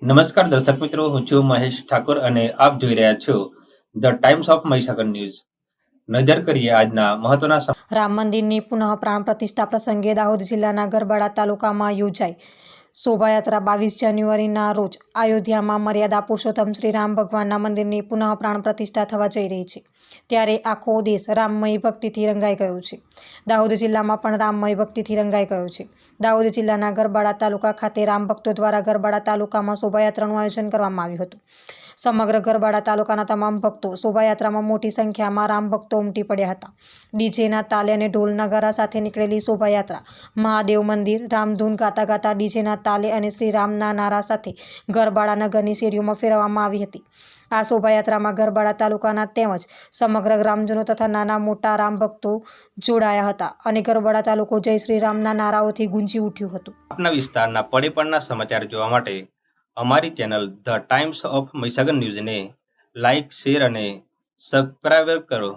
નમસ્કાર દર્શક મિત્રો, હું છું મહેશ ઠાકોર અને આપ જોઈ રહ્યા છો the times of Mahisagar news. નજર કરીએ આજના મહત્વના રામ મંદિરની પુનઃ પ્રાણ પ્રતિષ્ઠા પ્રસંગે દાહોદ જિલ્લાના ગરબાડા તાલુકામાં યોજાઈ શોભાયાત્રા 22 જાન્યુઆરીના રોજ અયોધ્યામાં મર્યાદા પુરુષોત્તમ શ્રી રામ ભગવાનના મંદિરની પુનઃ પ્રાણ પ્રતિષ્ઠા થવા જઈ રહી છે, ત્યારે આખો દેશ રામમય ભક્તિથી રંગાઈ ગયો છે. દાહોદ જિલ્લામાં પણ રામમય ભક્તિથી રંગાઈ ગયો છે. દાહોદ જિલ્લાના ગરબાડા તાલુકા ખાતે રામ ભક્તો દ્વારા ગરબાડા તાલુકામાં શોભાયાત્રાનું આયોજન કરવામાં આવ્યું હતું. સમગ્ર ગરબાડા તાલુકાના તમામ ભક્તો શોભાયાત્રામાં મોટી સંખ્યામાં રામ ભક્તો ઉમટી પડ્યા હતા. ડીજેના તાલે અને ઢોલ નગારા સાથે નીકળેલી શોભાયાત્રા મહાદેવ મંદિર રામધૂન ગાતા ગાતા ડીજેના તાલે અને શ્રી રામના નારા સાથે ગરબાડા નગરની શેરીઓમાં ફેરવવામાં આવી હતી. આ શોભાયાત્રામાં ગરબાડા તાલુકાના તેમજ સમગ્ર ગ્રામજનો તથા નાના મોટા રામ ભક્તો જોડાયા હતા અને ગરબાડા તાલુકો જય શ્રી રામના નારાઓથી ગુંજી ઉઠ્યું હતું. આપના વિસ્તારના પડે સમાચાર જોવા માટે અમારી channel the times of Mahisagar ન્યૂઝને લાઇક, શેર અને સબસ્ક્રાઇબ કરો.